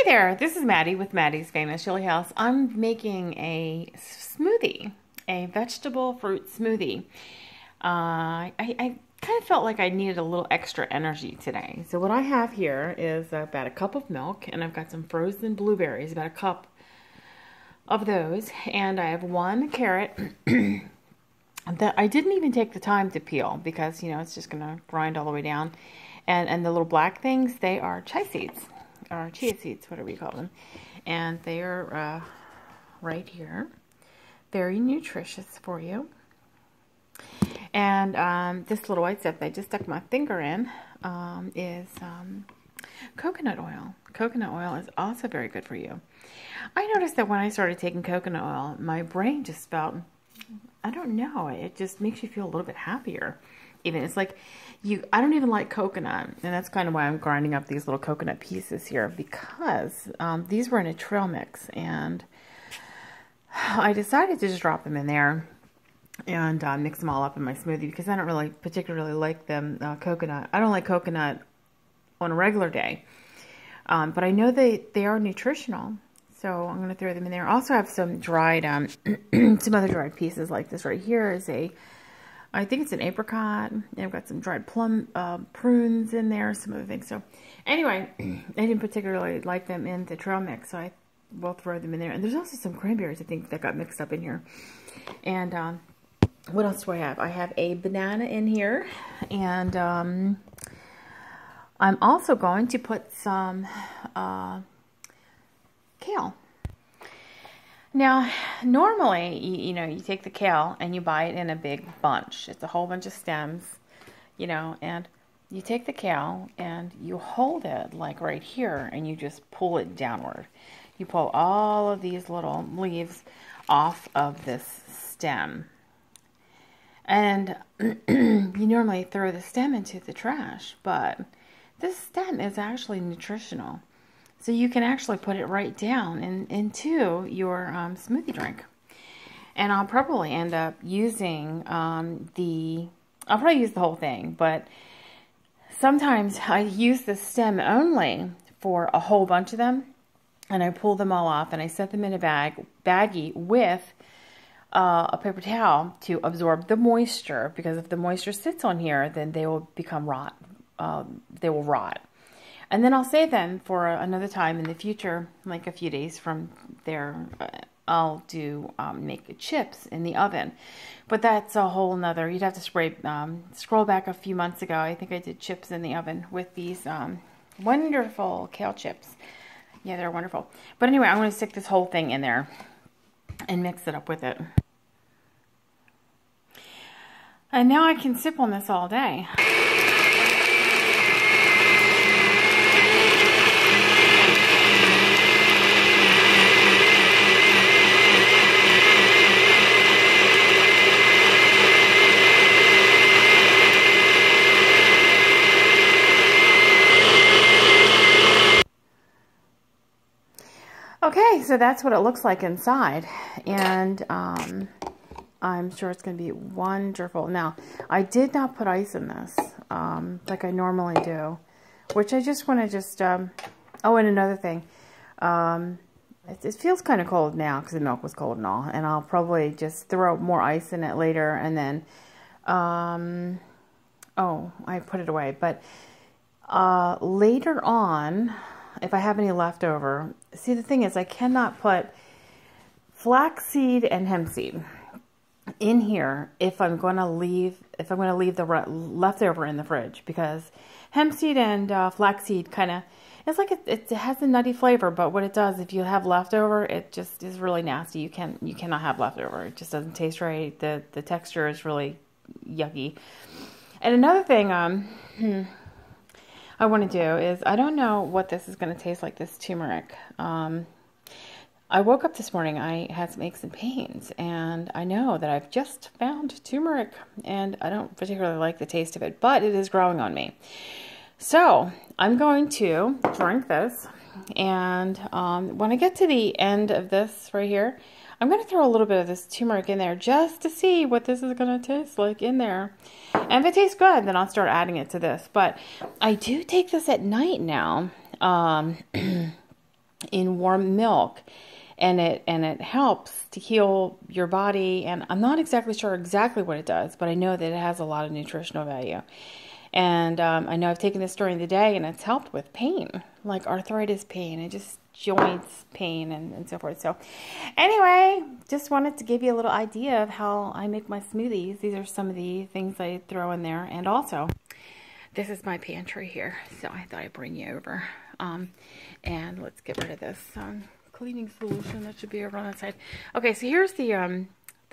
Hey there, this is Maddie with Maddie's Famous Chili House. I'm making a smoothie, a vegetable fruit smoothie. I kind of felt like I needed a little extra energy today. So what I have here is about a cup of milk, and I've got some frozen blueberries, about a cup of those, and I have one carrot that I didn't even take the time to peel because, it's just going to grind all the way down. And the little black things, they are chia seeds. Or chia seeds, whatever you call them. And they are right here. Very nutritious for you. And this little white stuff that I just stuck my finger in is coconut oil. Coconut oil is also very good for you. I noticed that when I started taking coconut oil, my brain just felt, I don't know, it just makes you feel a little bit happier. Even it's like I don't even like coconut, and that's kind of why I'm grinding up these little coconut pieces here, because these were in a trail mix, and I decided to just drop them in there and mix them all up in my smoothie because I don't really particularly like them coconut. I don't like coconut on a regular day, but I know they are nutritional, so I'm going to throw them in there. I also have some dried, some other dried pieces like this right here is I think it's an apricot, and I've got some dried plum prunes in there, some other things. So anyway, I didn't particularly like them in the trail mix, so I will throw them in there. And there's also some cranberries, I think, that got mixed up in here. And what else do I have? I have a banana in here, and I'm also going to put some kale. Now, normally, you take the kale and you buy it in a big bunch. It's a whole bunch of stems, and you take the kale and you hold it like right here and you just pull it downward. You pull all of these little leaves off of this stem. And you normally throw the stem into the trash, but this stem is actually nutritional. So you can actually put it right down into your smoothie drink. And I'll probably end up using I'll probably use the whole thing, but sometimes I use the stem only for a whole bunch of them, and I pull them all off and I set them in a baggie with a paper towel to absorb the moisture, because if the moisture sits on here, then they will become rot. They will rot. And then I'll save them for another time in the future, like a few days from there. I'll do make chips in the oven. But that's a whole nother, you'd have to scroll back a few months ago. I think I did chips in the oven with these wonderful kale chips. Yeah, they're wonderful. But anyway, I'm going to stick this whole thing in there and mix it up with it. And now I can sip on this all day. Okay, so that's what it looks like inside, and I'm sure it's going to be wonderful. Now, I did not put ice in this, like I normally do, which I just want to oh, and another thing, it feels kind of cold now because the milk was cold and all, and I'll probably just throw more ice in it later, and then, oh, I put it away, but later on, if I have any left over, see, the thing is, I cannot put flaxseed and hemp seed in here if I'm going to leave the leftover in the fridge, because hemp seed and flaxseed it's like it has a nutty flavor, but what it does, if you have leftover, it just is really nasty. You cannot have leftover. It just doesn't taste right. The texture is really yucky. And another thing, I want to do is, I don't know what this is going to taste like, this turmeric. I woke up this morning, I had some aches and pains, and I know that I've just found turmeric, and I don't particularly like the taste of it, but it is growing on me. So I'm going to drink this, and when I get to the end of this right here, I'm going to throw a little bit of this turmeric in there just to see what this is going to taste like in there. And if it tastes good, then I'll start adding it to this. But I do take this at night now. in warm milk, and it helps to heal your body. And I'm not exactly sure exactly what it does, but I know that it has a lot of nutritional value. And I know I've taken this during the day, and it's helped with pain, like arthritis pain and just joints pain and so forth. So anyway, just wanted to give you a little idea of how I make my smoothies. These are some of the things I throw in there. And also, this is my pantry here, so I thought I'd bring you over. And let's get rid of this cleaning solution that should be over on that side. Okay, so here's the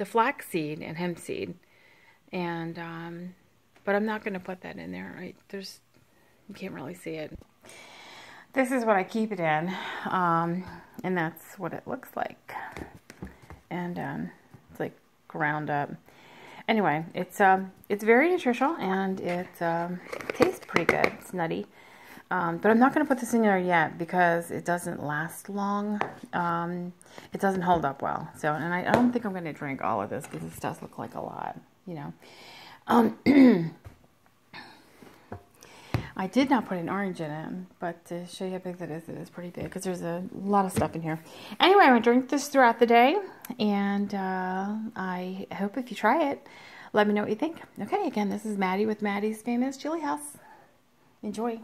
flaxseed and hemp seed, and but I'm not going to put that in there. Right? You can't really see it. This is what I keep it in, and that's what it looks like. And it's like ground up. Anyway, it's very nutritional, and it tastes pretty good. It's nutty. But I'm not going to put this in there yet because it doesn't last long. It doesn't hold up well. So, and I don't think I'm going to drink all of this because this does look like a lot, you know. I did not put an orange in it, but to show you how big that is, it is pretty big because there's a lot of stuff in here. Anyway, I'm going to drink this throughout the day, and I hope if you try it, let me know what you think. Okay, again, this is Maddie with Maddie's Famous Chili House. Enjoy.